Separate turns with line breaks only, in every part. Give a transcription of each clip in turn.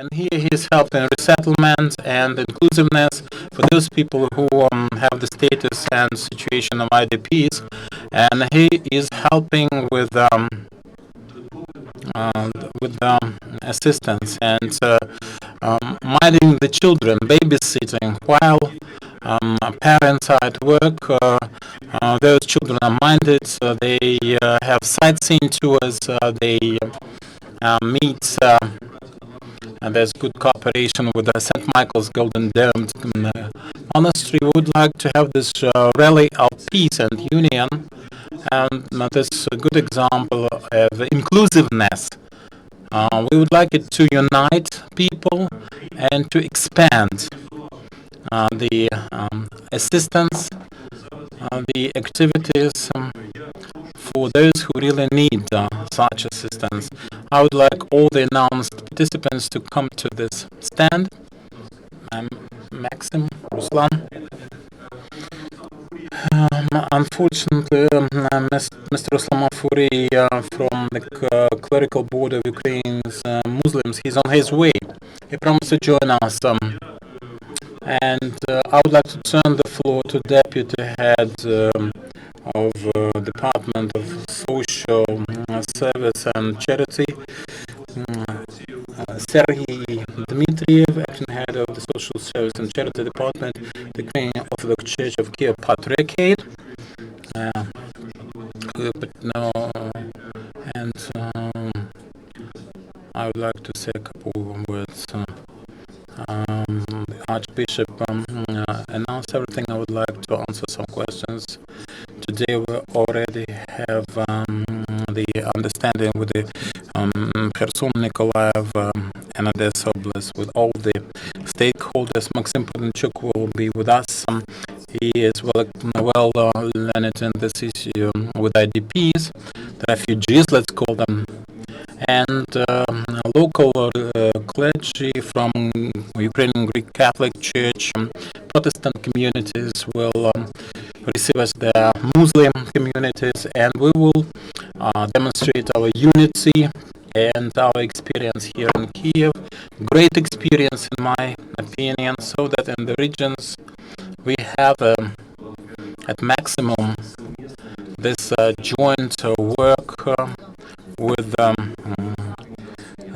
And here he is helping resettlement and inclusiveness for those people who have the status and situation of IDPs, and he is helping with assistance and minding the children, babysitting while parents are at work. Those children are minded. They have sightseeing tours. They meet. And there's good cooperation with the St. Michael's Golden Dome Monastery. We would like to have this rally of peace and union, and this is a good example of inclusiveness. We would like it to unite people and to expand the assistance, the activities for those who really need such assistance. I would like all the announced participants to come to this stand. I'm Maxim, Ruslan. Unfortunately, Mr. Ruslan Mafuri from the Clerical Board of Ukraine's Muslims, he's on his way. He promised to join us. And I would like to turn the floor to Deputy Head of Department of Social Service and Charity, Sergiy Dmytriev, Acting Head of the Social Service and Charity Department, the Ukrainian Orthodox Church of Kyiv, Patriarchate. And I would like to say a couple of words. The Archbishop announced everything. I would like to answer some questions. Today we already have the understanding with the Kherson, Nikolaev, and Odessa Oblast with all the stakeholders. Maxim Putinchuk will be with us. He is well learned in this issue with IDPs, the refugees, let's call them. And local clergy from Ukrainian Greek Catholic Church, Protestant communities will receive us their Muslim communities, and we will demonstrate our unity and our experience here in Kyiv. Great experience, in my opinion, so that in the regions we have at maximum this joint work with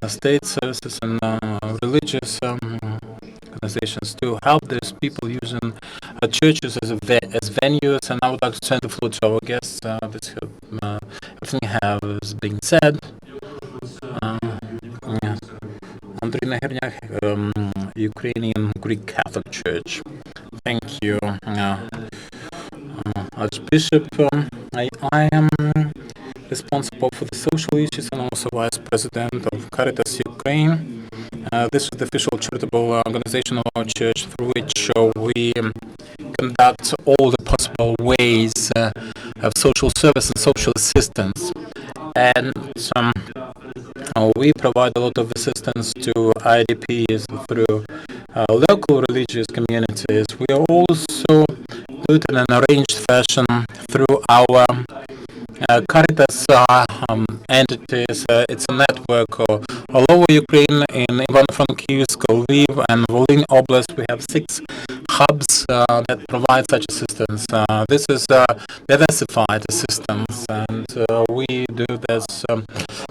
state services and religious organizations to help those people using churches as venues. And I would like to turn the floor to our guests. Everything has been said. Andriy Nagirnyak, Ukrainian Greek Catholic Church. Thank you, Archbishop. I am responsible for the social issues and also Vice President of Caritas Ukraine. This is the official charitable organization of our church through which we conduct all the possible ways of social service and social assistance. And we provide a lot of assistance to IDPs through local religious communities. We also do it in an arranged fashion through our Caritas entities. It's a network all over Ukraine. In Ivano-Frankivsk, Lviv, and Volyn Oblast, we have 6 hubs that provide such assistance. This is diversified assistance, and we do this,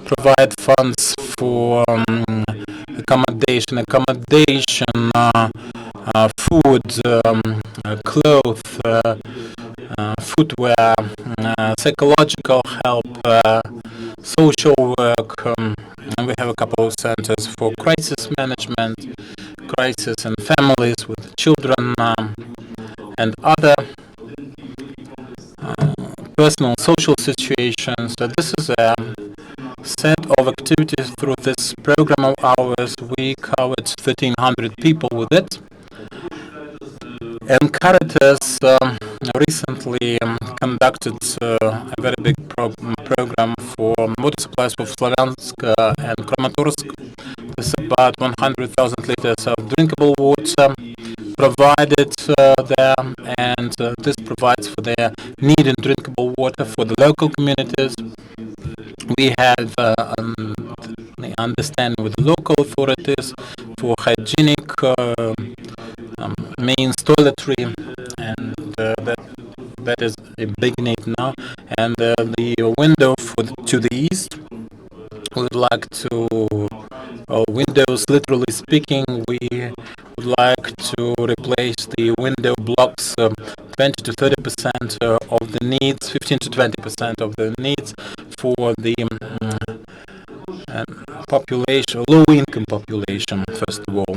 provide funds for accommodation, food, clothes, footwear, psychological help, social work, and we have a couple of centers for crisis management, crisis and families with children, and other personal social situations. So this is a set of activities through this program of ours. We covered 1,300 people with it. And Caritas recently conducted a very big program for water supplies for Slavyansk and Kramatorsk. This is about 100,000 liters of drinkable water provided there, and this provides for their need in drinkable water for the local communities. We have the understanding with the local authorities for hygienic means toiletry, and that is a big need now. And the window to the east, we would like to, windows, literally speaking, we would like to replace the window blocks 20 to 30% of the needs, 15 to 20% of the needs for the population, low-income population, first of all.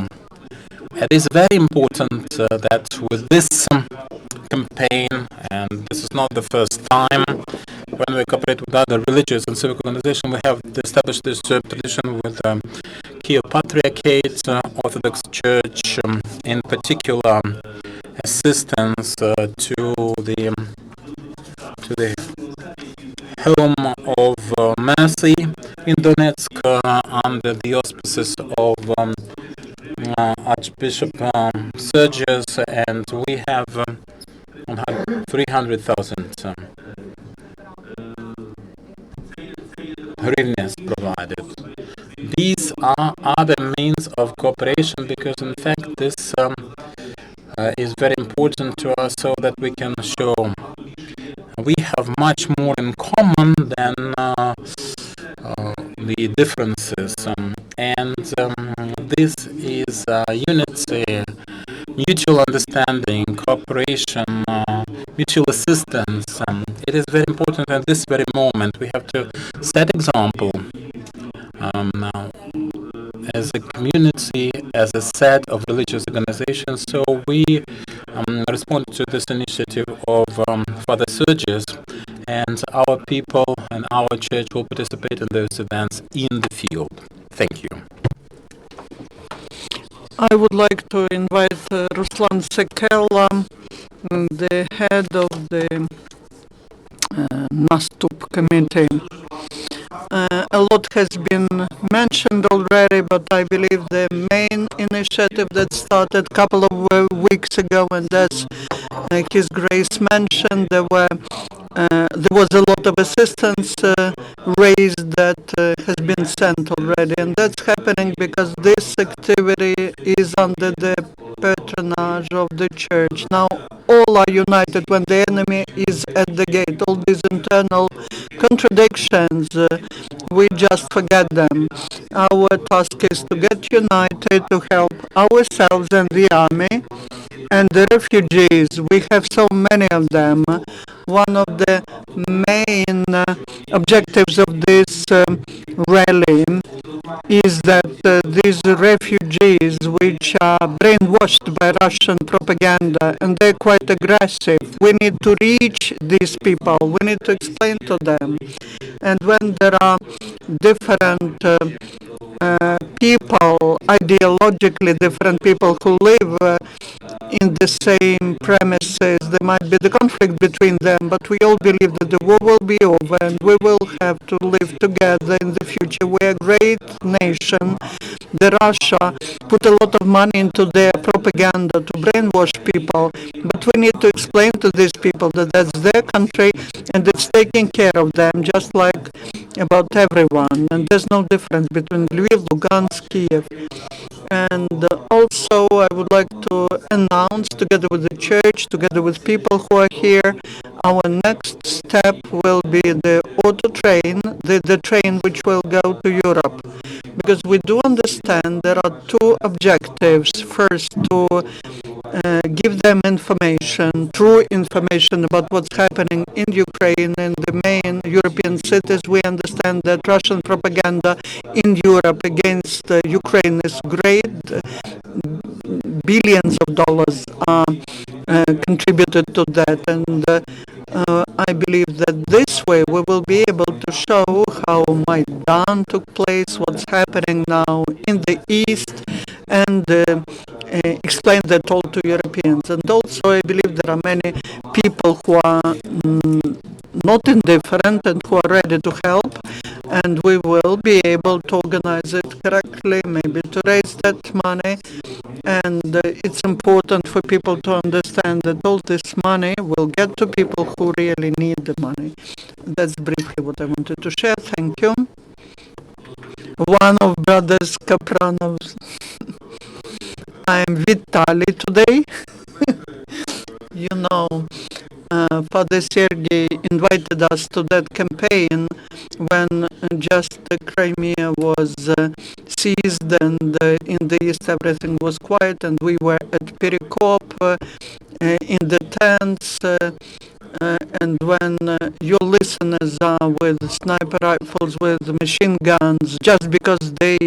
It is very important that with this campaign, and this is not the first time, when we cooperate with other religious and civic organizations, we have established this tradition with Kyiv Patriarchate, Orthodox Church, in particular, assistance to the Home of Mercy in Donetsk under the auspices of Archbishop Sergiy, and we have 300,000 hryvnias provided. These are other means of cooperation because, in fact, this is very important to us so that we can show we have much more in common than the differences, and this is unity, mutual understanding, cooperation, mutual assistance. It is very important at this very moment. We have to set example as a community, as a set of religious organizations. So we respond to this initiative of Father Sergiy, and our people and our church will participate in those events in the field. Thank you.
I would like to invite Ruslan Sekela, the head of the Nastup committee. A lot has been mentioned already, but I believe the main initiative that started a couple of weeks ago, and as His Grace mentioned, there was a lot of assistance raised that has been sent already, and that's happening because this activity is under the patronage of the Church. Now all are united when the enemy is at the gate. All these internal contradictions, we just forget them. Our task is to get united, to help ourselves and the army and the refugees. We have so many of them. One of the main objectives of this rally is that these refugees, which are brainwashed by Russian propaganda, and they're quite aggressive, we need to reach these people, we need to explain to them. And when there are different people, ideologically different people who live in the same premises, there might be the conflict between them, but we all believe that the war will be over and we will have to live together in the future. We're a great nation. The Russia put a lot of money into their propaganda to brainwash people, but we need to explain to these people that that's their country and it's taking care of them just like about everyone, and there's no difference between Lviv, Lugansk, Kyiv. And also I would like to announce, together with the church, together with people who are here, our next step will be the auto train, the train which will go to Europe. Because we do understand there are two objectives. First, to give them information, true information about what's happening in Ukraine and the main European cities. We understand that Russian propaganda in Europe against Ukraine is great. Billions of dollars are contributed to that, and I believe that this way we will be able to show how Maidan took place, what's happening now in the East, and explain that all to Europeans. And also I believe there are many people who are not indifferent and who are ready to help, and we will be able to organize it correctly, maybe to raise that money. And it's important for people to understand that all this money will get to people who really need the money. That's briefly what I wanted to share. Thank you. One of brothers Kapranov I'm Vitaly today. You know, Father Sergiy invited us to that campaign when just Crimea was seized and in the east everything was quiet, and we were at Perikop in the tents. And when your listeners are with sniper rifles, with machine guns, just because they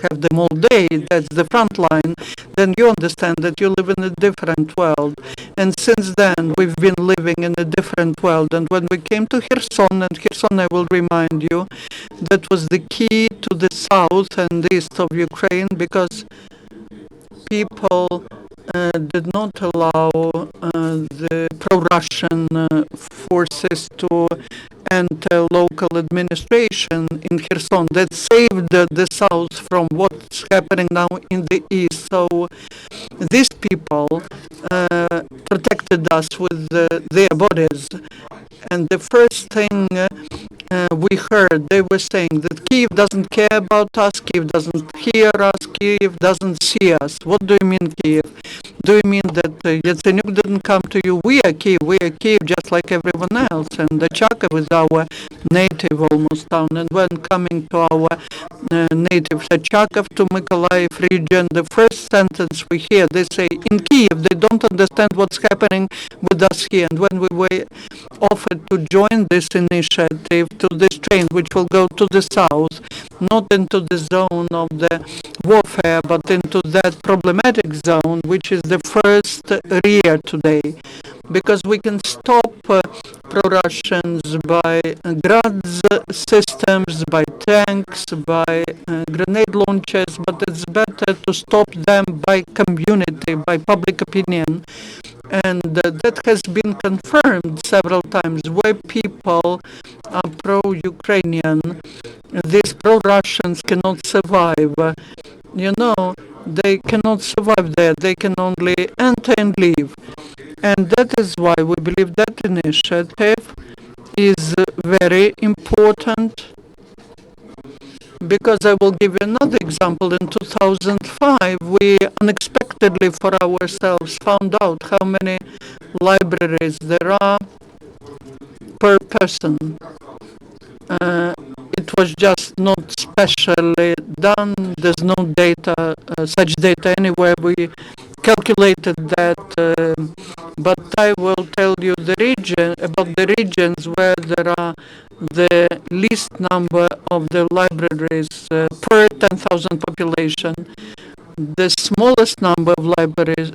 have them all day, that's the front line, then you understand that you live in a different world. And since then, we've been living in a different world. And when we came to Kherson, and Kherson, I will remind you, that was the key to the south and east of Ukraine, because people did not allow the pro-Russian forces to enter local administration in Kherson. That saved the south from what's happening now in the east. So these people protected us with their bodies. And the first thing we heard, they were saying that Kyiv doesn't care about us, Kyiv doesn't hear us, Kyiv doesn't see us. What do you mean, Kyiv? Do you mean that Yatsenyuk didn't come to you? We are Kyiv just like everyone else. And the Charkiv is our native almost town. And when coming to our native Charkiv, to Mykolaiv region, the first sentence we hear, they say, in Kyiv, they don't understand what's happening with us here. And when we were offered to join this initiative, to this train which will go to the south, not into the zone of the warfare, but into that problematic zone, which is the first rear today, because we can stop pro-Russians by Grads systems, by tanks, by grenade launchers, but it's better to stop them by community, by public opinion. And that has been confirmed several times, where people are pro-Ukrainian, these pro-Russians cannot survive. You know, they cannot survive there. They can only enter and leave. And that is why we believe that initiative is very important. Because I will give you another example. In 2005, we unexpectedly for ourselves found out how many libraries there are per person. It was just not specially done. There's no data, such data anywhere. We calculated that, but I will tell you about the regions where there are the least number of the libraries per 10,000 population. The smallest number of libraries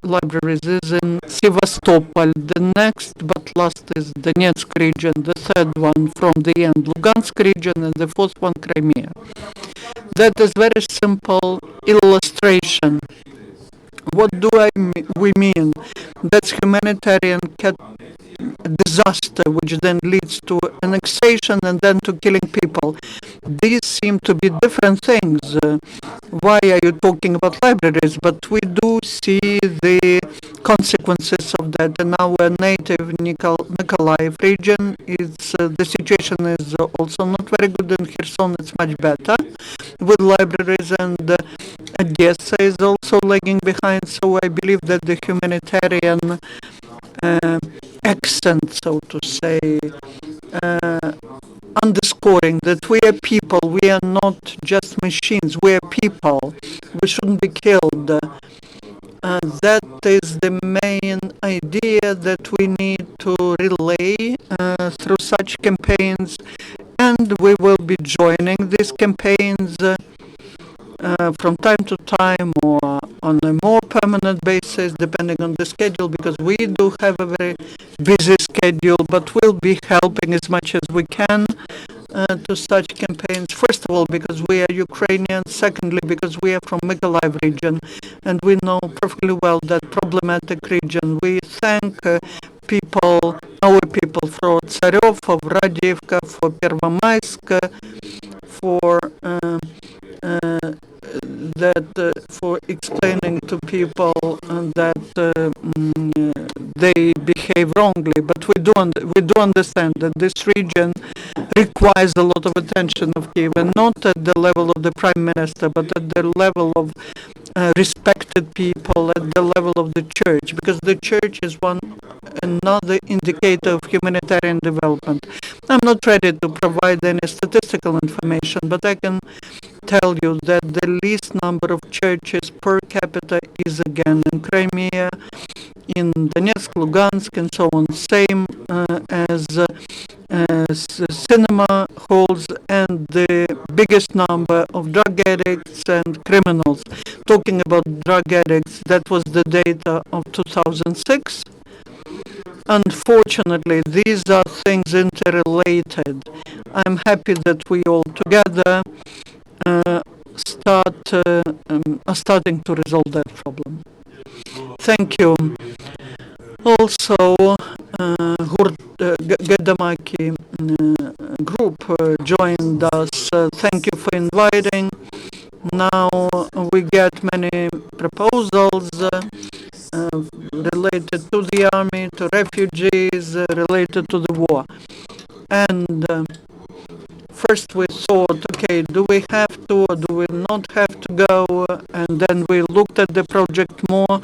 is in Sevastopol. The next but last is Donetsk region, the third one from the end, Lugansk region, and the fourth one, Crimea. That is very simple illustration. What do we mean? That's humanitarian disaster, which then leads to annexation and then to killing people. These seem to be different things. Why are you talking about libraries? But we do see the consequences of that. In our native Mykolaiv region, the situation is also not very good. In Kherson, it's much better with libraries, and Odessa is also lagging behind. So I believe that the humanitarian accent, so to say, underscoring that we are people, we are not just machines, we are people, we shouldn't be killed. That is the main idea that we need to relay through such campaigns, and we will be joining these campaigns from time to time or on a more permanent basis, depending on the schedule, because we do have a very busy schedule, but we'll be helping as much as we can to such campaigns. First of all, because we are Ukrainians. Secondly, because we are from Mykolaiv region, and we know perfectly well that problematic region. We thank our people for Tsarев, for Vradiivka, for Pervomaisk, for for explaining to people that they behave wrongly. But we do understand that this region requires a lot of attention of Kyiv, and not at the level of the Prime Minister, but at the level of respected people, at the level of the Church, because the Church is another indicator of humanitarian development. I'm not ready to provide any statistical information, but I can tell you that the least number of churches per capita is again in Crimea, in Donetsk, Lugansk, and so on, same as cinema halls, and the biggest number of drug addicts and criminals. Talking about drug addicts, that was the data of 2006. Unfortunately, these are things interrelated. I'm happy that we all together are starting to resolve that problem. Thank you. Also, Haydamaky group joined us. Thank you for inviting. Now we get many proposals related to the army, to refugees, related to the war. And first we thought, okay, do we have to or do we not have to go? And then we looked at the project more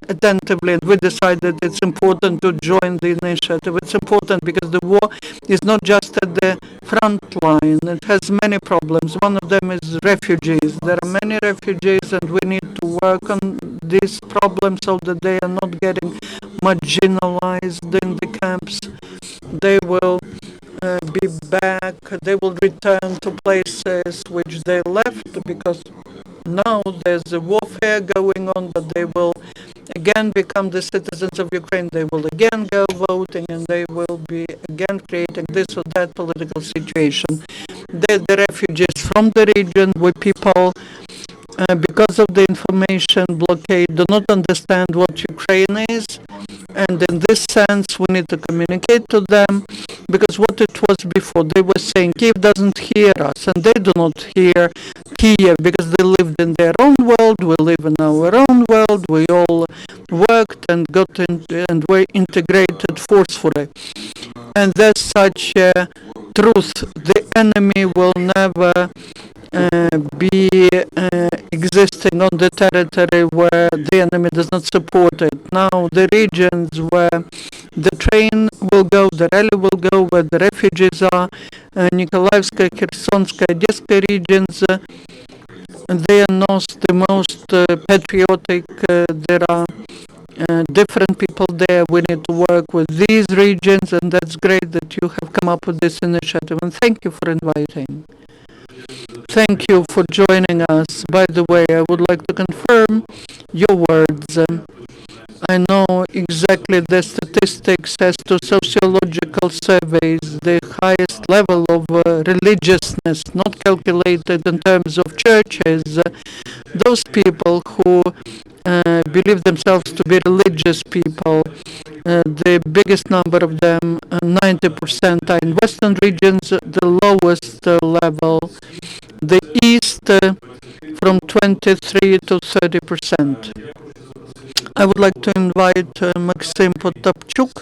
attentively, and we decided it's important to join the initiative. It's important because the war is not just at the front line. It has many problems. One of them is refugees. There are many refugees, and we need to work on these problems so that they are not getting marginalized in the camps. They will be back, they will return to places which they left, because now there's a warfare going on, but they will again become the citizens of Ukraine. They will again go voting, and they will be again creating this or that political situation. The refugees from the region, where people, because of the information blockade, do not understand what Ukraine is. And in this sense, we need to communicate to them, because what it was before, they were saying Kyiv doesn't hear us, and they do not hear Kyiv, because they lived in their own world, we live in our own world, we all worked and got into and were integrated forcefully. And there's such a truth. The enemy will never be existing on the territory where the enemy does not support it. Now, the regions where the train will go, the rally will go, where the refugees are, Nikolaevska, Khersonska, Odessa regions, they are not the most patriotic. There are different people there. We need to work with these regions, and that's great that you have come up with this initiative. And thank you for inviting. Thank you for joining us. By the way, I would like to confirm your words. I know exactly the statistics as to sociological surveys. The highest level of religiousness, not calculated in terms of churches, those people who believe themselves to be religious people, the biggest number of them, 90%, are in Western regions, the lowest level, the East from 23 to 30%. I would like to invite Maxim Potapchuk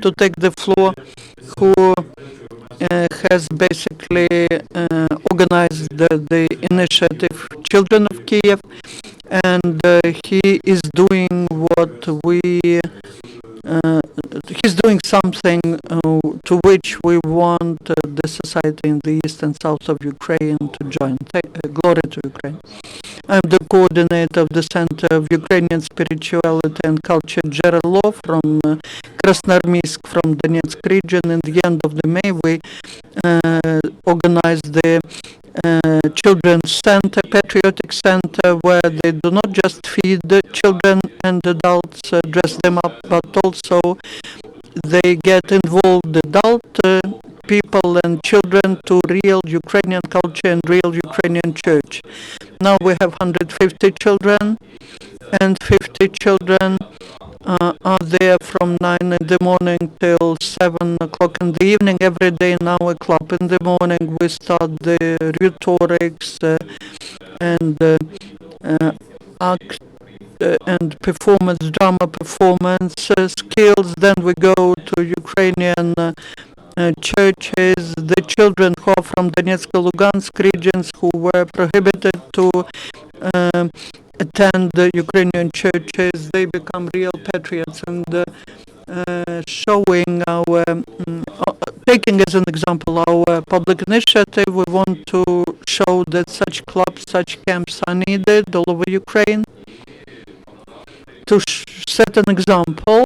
to take the floor, who has basically organized the initiative Children of Kyiv, and he is doing he's doing something to which we want the society in the east and south of Ukraine to join. Glory to Ukraine. I'm the coordinator of the Center of Ukrainian Spirituality and Culture, Geralo, from Krasnoarmysk, from Donetsk region. In the end of the May, we organized the Children's Center, Patriotic Center, where they do not just feed the children and adults, dress them up, but also they get involved, adult people and children, to real Ukrainian culture and real Ukrainian church. Now we have 150 children, and 50 children are there from 9 in the morning till 7 o'clock in the evening. Every day now o'clock in the morning we start the rhetorics and and performance, drama performance skills. Then we go to Ukrainian churches, the children who are from Donetsk and Lugansk regions who were prohibited to attend the Ukrainian churches, they become real patriots, and showing our, taking as an example our public initiative, we want to show that such clubs, such camps are needed all over Ukraine to set an example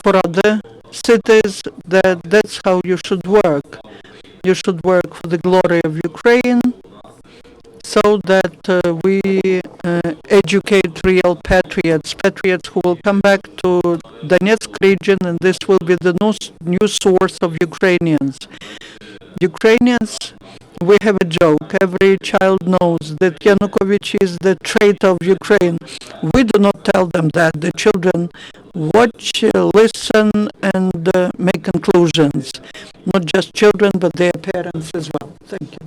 for other cities that that's how you should work. You should work for the glory of Ukraine, so that we educate real patriots who will come back to Donetsk region, and this will be the new source of Ukrainians. Ukrainians, we have a joke. Every child knows that Yanukovych is the traitor of Ukraine. We do not tell them that. The children watch, listen, and make conclusions. Not just children, but their parents as well. Thank you.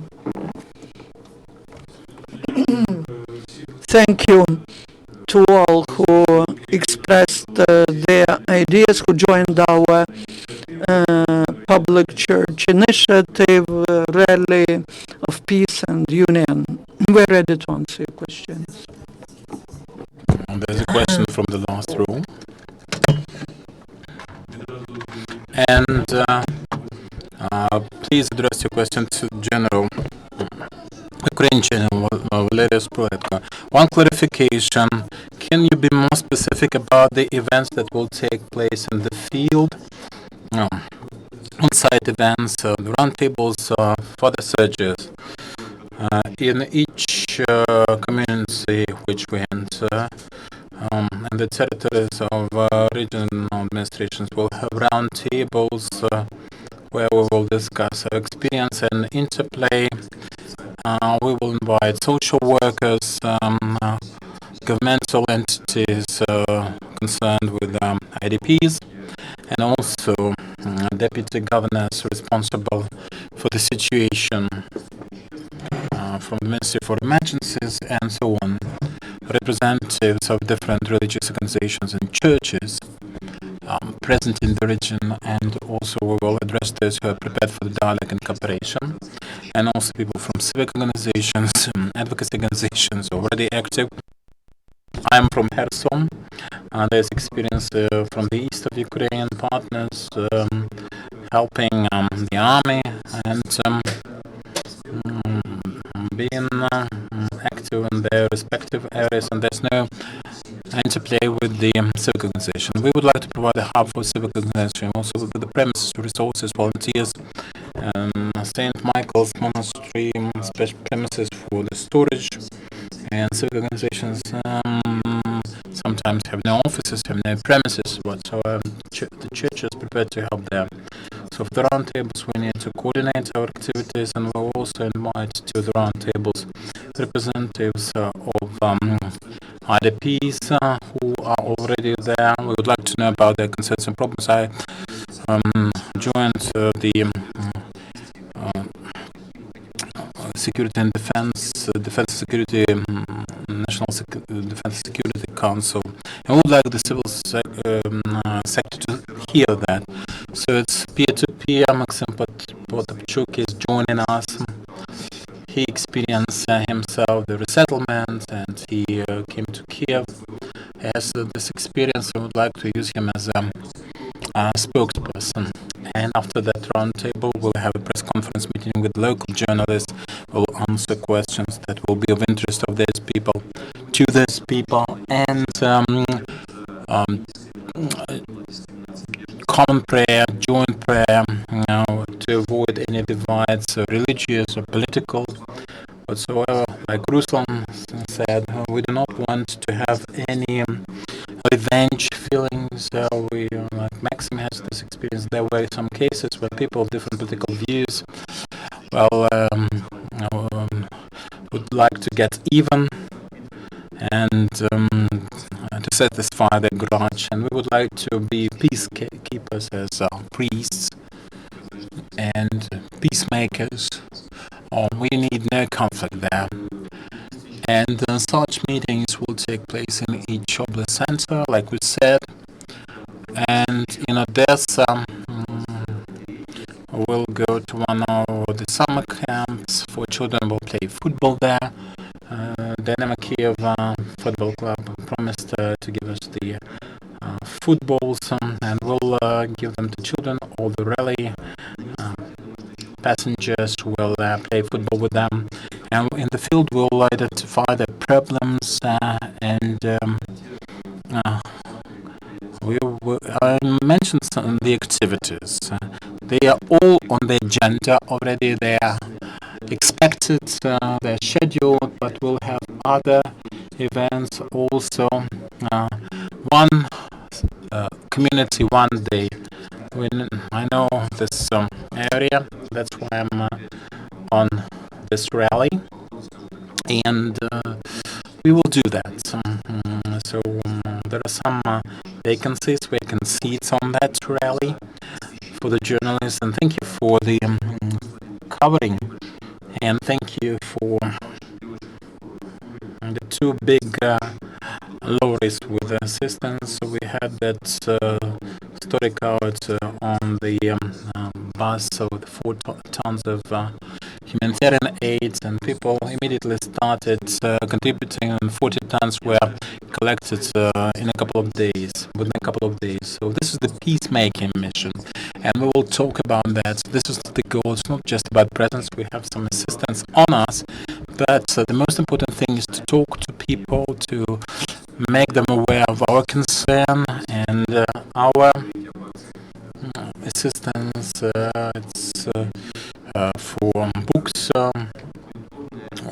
Thank you to all who expressed their ideas, who joined our public church initiative, rally of peace and union. We're ready to answer your questions.
There's a question from the last row. And please address your question to General Ukrainian General Valery Sproletko. One clarification, can you be more specific about the events that will take place in the field? On-site events, the roundtables for the surges. In each community which we enter, and the territories of regional administrations will have roundtables where we will discuss our experience and interplay. We will invite social workers, governmental entities concerned with IDPs, and also deputy governors responsible for the situation from the Ministry for Emergencies and so on, representatives of different religious organizations and churches present in the region, and also we will address those who are prepared for the dialogue and cooperation, and also people from civic organizations, advocacy organizations already active. I'm from Kherson. There's experience from the east of Ukraine, partners helping the army and being active in their respective areas, and there's no interplay with the civic organization. We would like to provide a hub for civic organization, also with the premises, resources, volunteers, St. Michael's Monastery, special premises for the storage, and civic organizations sometimes have no offices, have no premises whatsoever. The church is prepared to help them. So for the roundtables, we need to coordinate our activities, and we'll also invite to the roundtables representatives of IDPs who are already there. We would like to know about their concerns and problems. I joined the Security and Defense National Defense Security Council. I would like the civil sector to hear that. So it's peer-to-peer. Maxim Potapchuk is joining us. He experienced himself the resettlement, and he came to Kyiv. He has this experience. I would like to use him as a spokesperson. And after that roundtable, we'll have a press conference meeting with local journalists. We'll answer questions that will be of interest of those people, to those people, and common prayer, joint prayer, to avoid any divides, religious or political whatsoever. Like Ruslan said, we do not want to have any revenge feelings. Like Maxim has this experience. There were some cases where people of different political views, would like to get even and to satisfy their grudge, and we would like to be peacekeepers as priests and peacemakers. We need no conflict there, And such meetings will take place in each oblast center, like we said. And in Odessa, we'll go to one of the summer camps for children. We'll play football there. Haydamaky football club promised to give us the footballs, and we'll give them to children. All the rally passengers will play football with them, and in the field we'll identify the problems and I mentioned some of the activities. They are all on the agenda already. They are expected, they're scheduled, but we'll have other events also. One community, one day. I know this area, that's why I'm on this rally, and we will do that. So there are some vacancies, vacant seats on that rally for the journalists, and thank you for the covering, and thank you for the two big lorries with assistance. We had that story out on the bus with 4 tons of humanitarian aid, and people immediately started contributing, and 40 tons were collected in a couple of days, within a couple of days. So this is the peacemaking mission, and we will talk about that. This is the goal. It's not just about presence. We have some assistance on us, but the most important thing is to talk to people, to make them aware of our concern and our assistance. It's for books.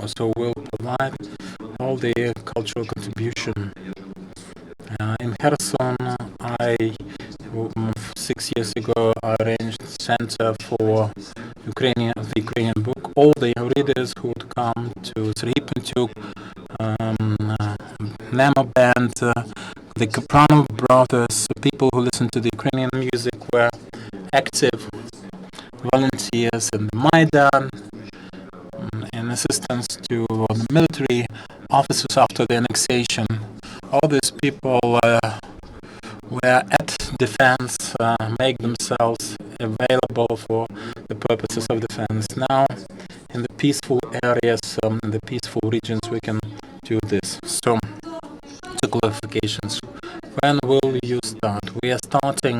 Also, we'll provide all the cultural contribution. In Kherson, 6 years ago, I arranged a center for the Ukrainian book. All the readers who would come to Sergiy Dmytriev, Nemo Band, the Kapranov Brothers, people who listen to the Ukrainian music were active volunteers in the Maidan, in assistance to the military officers after the annexation. All these people were at defense, make themselves available for the purposes of defense. Now, in the peaceful areas, in the peaceful regions, we can do this. So, two clarifications. When will you start? We are starting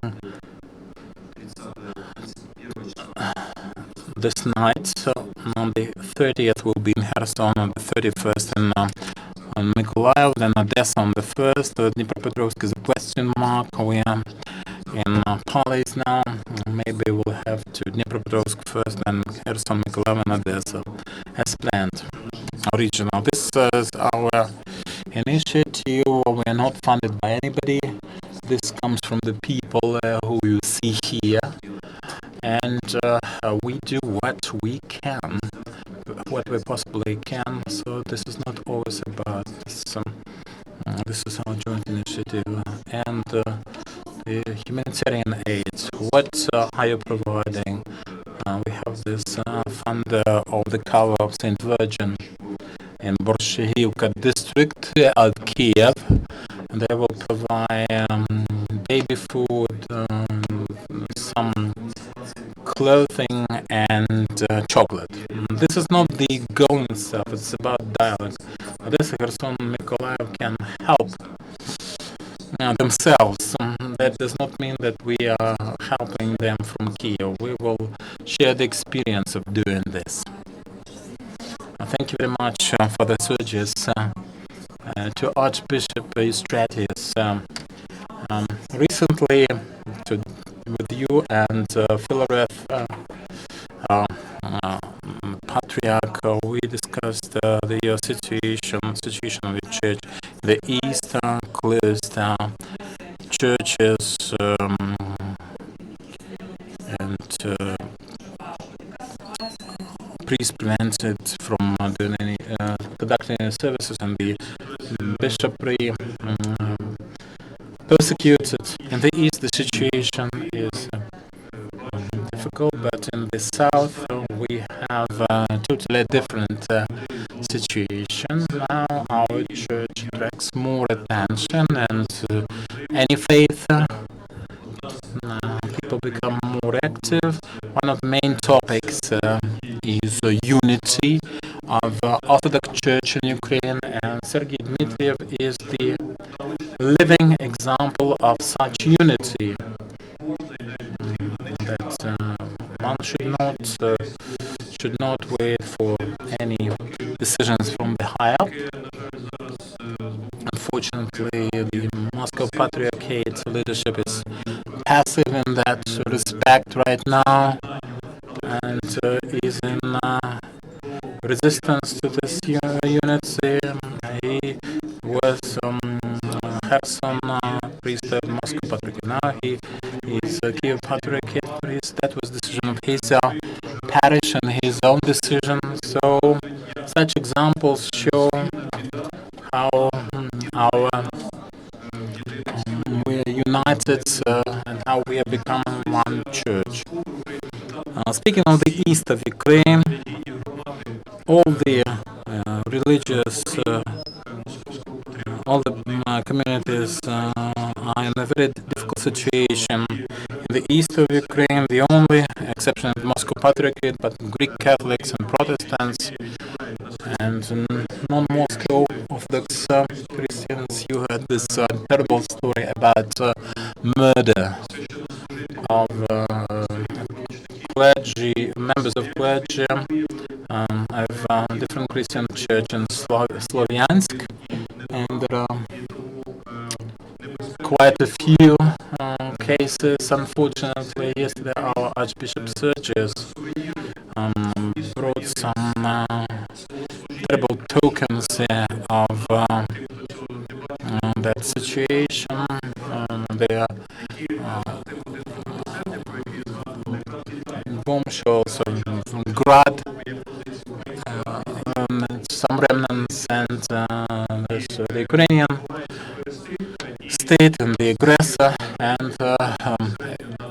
this night. So on the 30th we'll be in Kherson, on the 31st on Mykolaiv, then Odessa on the 1st. Dnipropetrovsk is a question mark. We are in Polish now. Maybe we'll have to Dnipropetrovsk first, then Kherson, Mykolaiv, and Odessa as planned. Original. This is our initiative. We are not funded by anybody. This comes from the people who you see here. And we do what we can, what we possibly can. So this is not always about this. This is our joint initiative. And the humanitarian aid. What are you providing? We have this fund of the cover of St. Virgin in Borshchehivka district at Kyiv. And they will provide baby food, some clothing, and chocolate. This is not the goal itself, it's about dialogue. Odessa, Kherson, Mykolaiv can help themselves. That does not mean that we are helping them from Kyiv. We will share the experience of doing this. Thank you very much for the surges to Archbishop Yevstratii. Recently, with you and Philaret, Patriarchal, we discussed the situation of the church. The East closed churches and priests prevented from doing any conducting any services, and the bishopry persecuted. In the East, the situation is difficult, but in the South, we have totally different situation. Now our church attracts more attention, and any faith, people become more active. One of the main topics is unity of Orthodox Church in Ukraine, and Sergiy Dmytriev is the living example of such unity. That one should not wait for any decisions from the high up. Unfortunately, the Moscow Patriarchate leadership is passive in that respect right now, and is in resistance to this unity. He was Kherson priest of Moscow Patriarchate. Now he is a Kyiv Patriarchate priest. That was decision of his parish and his own decision. So such examples show how we are united and how we have become one church. Speaking of the east of Ukraine, all the religious, all the communities are in a very difficult situation. In the east of Ukraine, the only exception is Moscow Patriarchate, but Greek Catholics and Protestants and non-Moscow Orthodox Christians, you heard this terrible story about murder of clergy, members of clergy of different Christian church in Slovyansk, and there are quite a few cases. Unfortunately, yesterday our Archbishop Sergiy brought some terrible tokens of that situation. There are bombshells from Grad, some remnants, and there's the Ukrainian state and the aggressor, and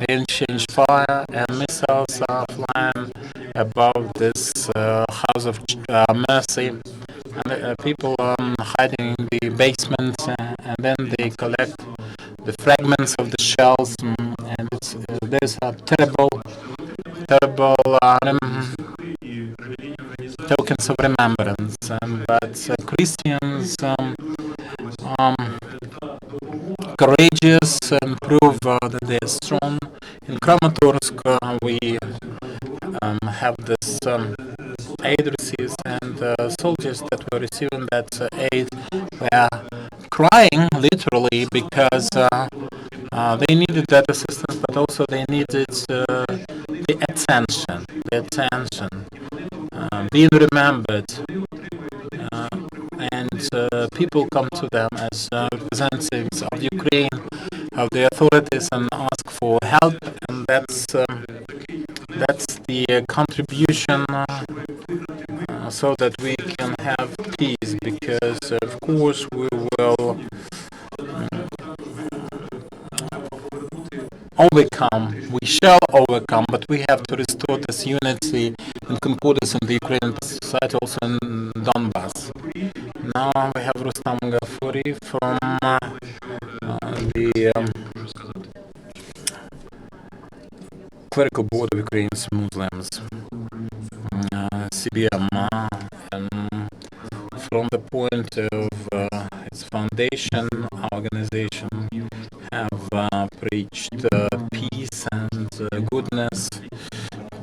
they exchange fire, and missiles are flying above this house of mercy, and people hiding in the basement, and then they collect the fragments of the shells, and there's a terrible tokens of remembrance. But Christians courageous and prove that they are strong. In Kramatorsk, we have this aid received, and soldiers that were receiving that aid were crying literally because they needed that assistance, but also they needed the attention, being remembered. And people come to them as representatives of Ukraine, of the authorities, and ask for help, and that's the contribution so that we can have peace, because of course we will we shall overcome, but we have to restore this unity and concordance in the Ukrainian society, also in Donbass. Now we have Rustam Gafuri from the Clerical Board of Ukrainian Muslims, CBUM, and from the point of its foundation, our organization have preached peace and goodness,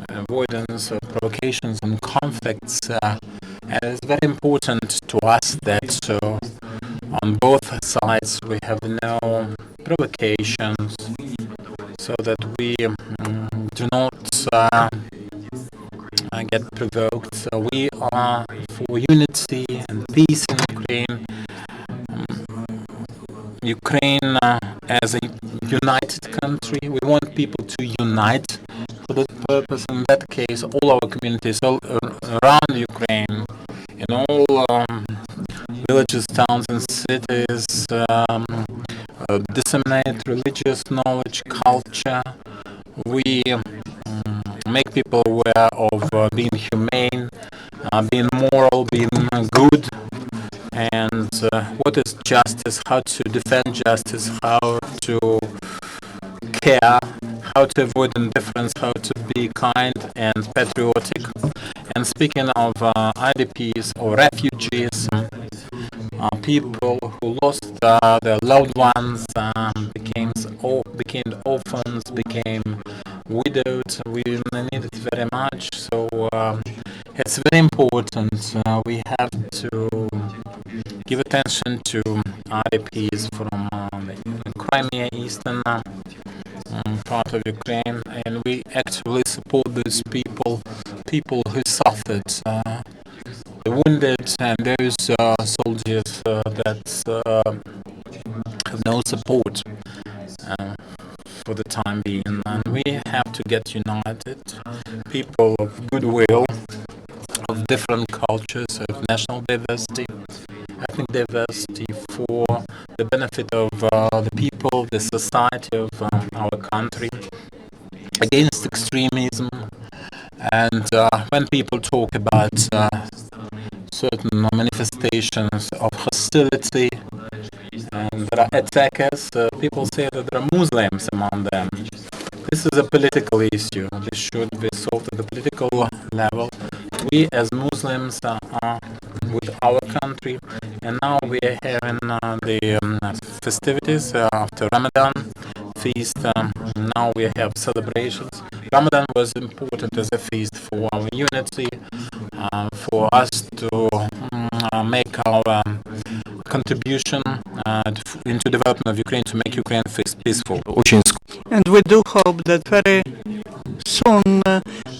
avoidance of provocations and conflicts. And it's very important to us that on both sides we have no provocations, so that we do not get provoked. So we are for unity and peace in Ukraine. Ukraine as a united country, we want people to unite for that purpose. In that case, all our communities all around Ukraine, in all villages, towns and cities, disseminate religious knowledge, culture. We make people aware of being humane, being moral, being good, and what is justice, how to defend justice, how to care, how to avoid indifference, how to be kind and patriotic. And speaking of IDPs or refugees, people who lost their loved ones, became orphans, became widowed, we need it very much. So it's very important. We have to give attention to IDPs from the Crimea, eastern part of Ukraine, and we actively support those people who suffered, the wounded, and those soldiers that have no support for the time being. And we have to get united, people of goodwill, of different cultures, of national diversity, ethnic diversity, for the benefit of the people, the society of our country, against extremism. And when people talk about certain manifestations of hostility, and there are attackers, people say that there are Muslims among them. This is a political issue. This should be solved at the political level. We as Muslims are with our country, and now we are having the festivities after Ramadan feast. Now we have celebrations. Ramadan was important as a feast for our unity, for us to make our contribution into development of Ukraine, to make Ukraine peaceful.
And we do hope that very soon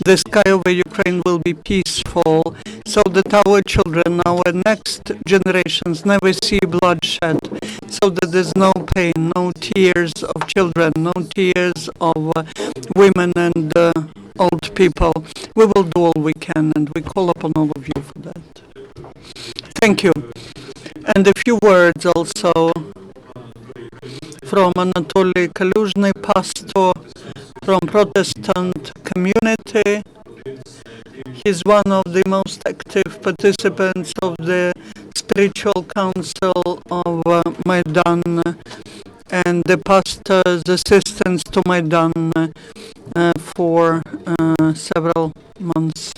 the sky over Ukraine will be peaceful, so that our children, our next generations never see bloodshed, so that there's no pain, no tears of children, no tears of women and old people. We will do all we can, and we call upon all of you for that. Thank you. And a few words also from Anatoly Kaluzhny, pastor from Protestant community. He's one of the most active participants of the spiritual council of Maidan and the pastor's assistance to Maidan for several months.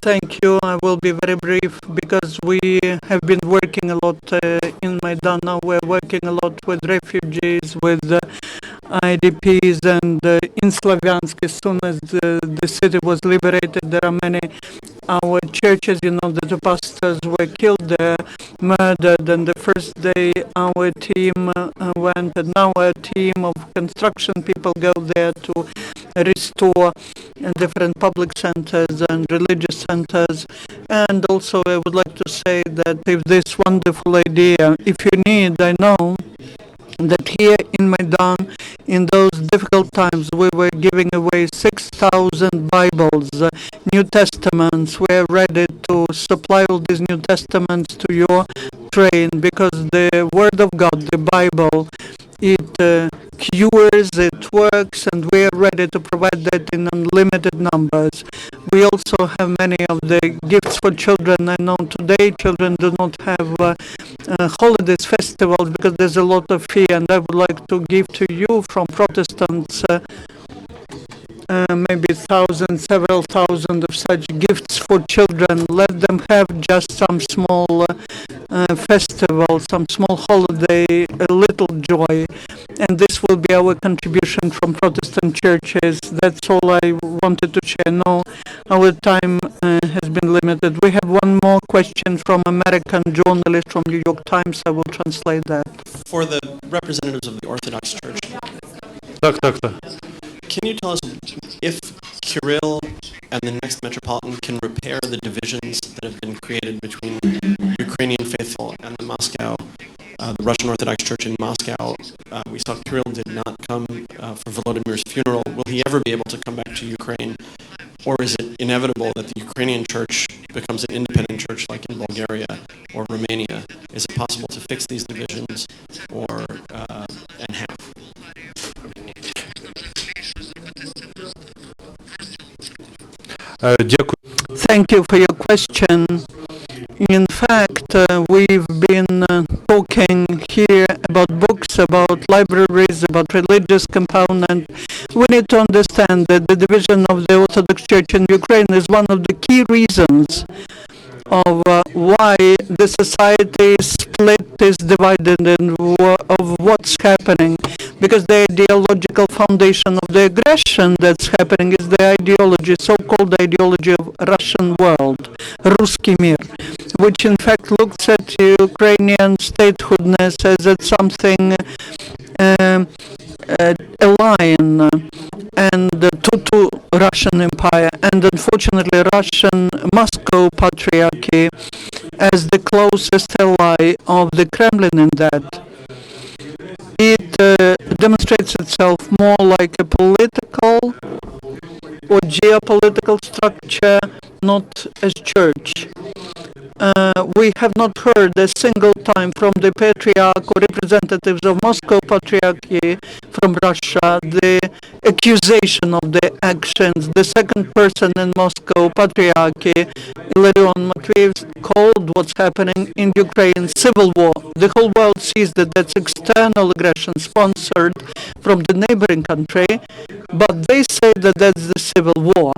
Thank you. I will be very brief because we have been working a lot in Maidan. Now we're working a lot with refugees, with IDPs, and in Slavyansk, as soon as the city was liberated, there are many our churches, you know, that the pastors were killed there, murdered, and the first day our team went, and now a team of construction people go there to restore different public centers and religious centers. And also I would like to say that if this wonderful idea, if you need, I know that here in Maidan, in those difficult times, we were giving away 6,000 Bibles, New Testaments. We are ready to supply all these New Testaments to your train, because the Word of God, the Bible, it cures, it works, and we are ready to provide that in unlimited numbers. We also have many of the gifts for children. I know today children do not have holidays, festivals, because there's a lot of fear, and I would like to give to you from Protestants maybe thousands, several thousand of such gifts for children. Let them have just some small festival, some small holiday, a little joy, and this will be our contribution from Protestant churches. That's all I wanted to share. No, our time has been limited. We have one more question from American journalist from New York Times. I will translate that.
For the representatives of the Orthodox Church, can you tell us if Kirill and the next metropolitan can repair the divisions that have been created between Ukrainian faithful and the Russian Orthodox Church in Moscow? We saw Kirill did not come for Volodymyr's funeral. Will he ever be able to come back to Ukraine? Or is it inevitable that the Ukrainian church becomes an independent church like in Bulgaria or Romania? Is it possible to fix these divisions and how?
Thank you for your question. In fact, we've been talking here about books, about libraries, about religious component. We need to understand that the division of the Orthodox Church in Ukraine is one of the key reasons of why the society is split, is divided, and of what's happening. Because the ideological foundation of the aggression that's happening is the ideology, so-called ideology of Russian world, Ruski Mir, which in fact looks at Ukrainian statehoodness as at something alien and to Russian Empire, and unfortunately Russian Moscow Patriarchy as the closest ally of the Kremlin in that. It demonstrates itself more like a political or geopolitical structure, not as church. We have not heard a single time from the Patriarch or representatives of Moscow Patriarchy from Russia the accusation of the actions. The second person in Moscow Patriarchy, Dmytriev, called what's happening in Ukraine civil war. The whole world sees that that's external aggression sponsored from the neighboring country, but they say that that's the civil war.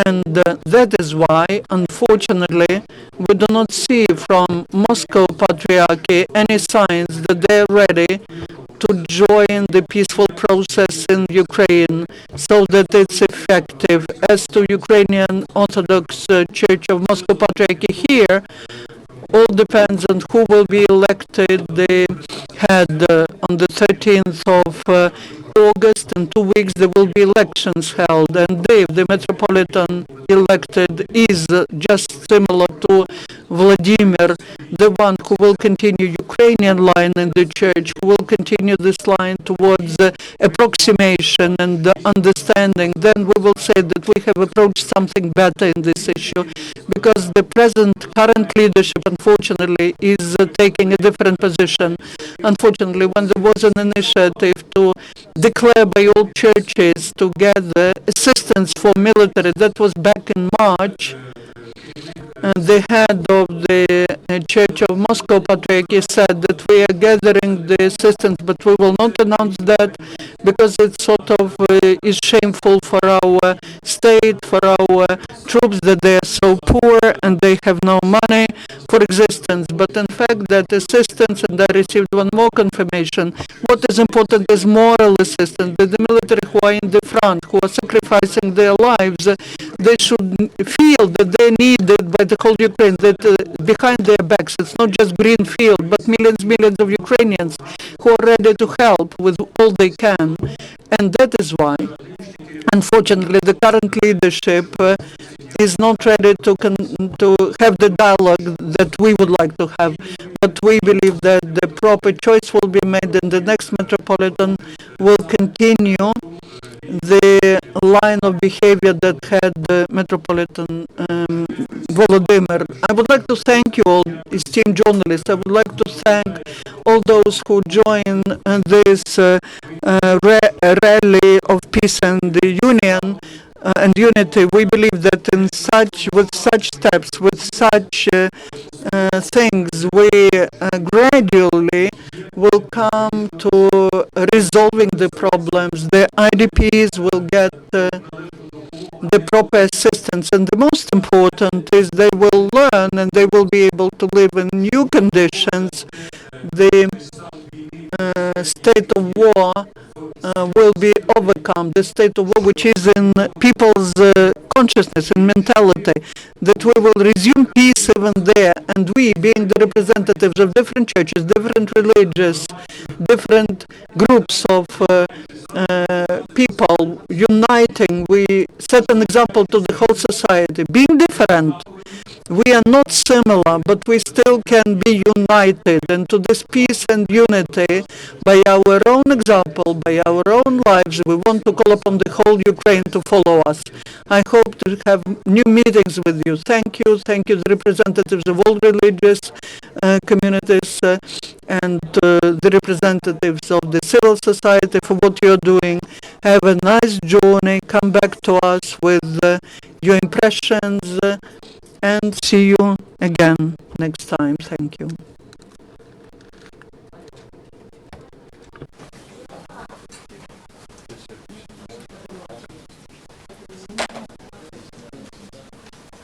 And that is why, unfortunately, we do not see from Moscow Patriarchy any signs that they're ready to join the peaceful process in Ukraine so that it's effective. As to Ukrainian Orthodox Church of Moscow Patriarchy here, all depends on who will be elected. They had on the 13th of August, in 2 weeks there will be elections held, and Dave, the Metropolitan elected, is just similar to Vladimir, the one who will continue Ukrainian line in the church, who will continue this line towards approximation and understanding. Then we will say that we have approached something better in this issue, because the current leadership, unfortunately, is taking a different position. Unfortunately, when there was an initiative to declare by all churches together assistance for military, that was back in March, the head of the Church of Moscow Patriarchy said that we are gathering the assistance, but we will not announce that because it sort of is shameful for our state, for our troops, that they are so poor and they have no money for existence. But in fact, that assistance, and I received one more confirmation, what is important is moral assistance, that the military who are in the front, who are sacrificing their lives, they should feel that they are needed by the whole Ukraine, that behind their backs it's not just green field, but millions of Ukrainians who are ready to help with all they can. And that is why, unfortunately, the current leadership is not ready to have the dialogue that we would like to have. But we believe that the proper choice will be made, and the next Metropolitan will continue the line of behavior that had the Metropolitan Volodymyr. I would like to thank you all, esteemed journalists. I would like to thank all those who join this rally of peace and union and unity. We believe that with such steps, with such things, we gradually will come to resolving the problems. The IDPs will get the proper assistance, and the most important is they will learn and they will be able to live in new conditions. The state of war will be overcome, the state of war which is in people's consciousness and mentality, that we will resume peace even there, and we, being the representatives of different churches, different religious, different groups of people uniting, we set an example to the whole society. Being different, we are not similar, but we still can be united, and to this peace and unity, by our own example, by our own lives, we want to call upon the whole Ukraine to follow us. I hope to have new meetings with you. Thank you, the representatives of all religious communities and the representatives of the civil society for what you're doing. Have a nice journey. Come back to us with your impressions and see you again next time. Thank you.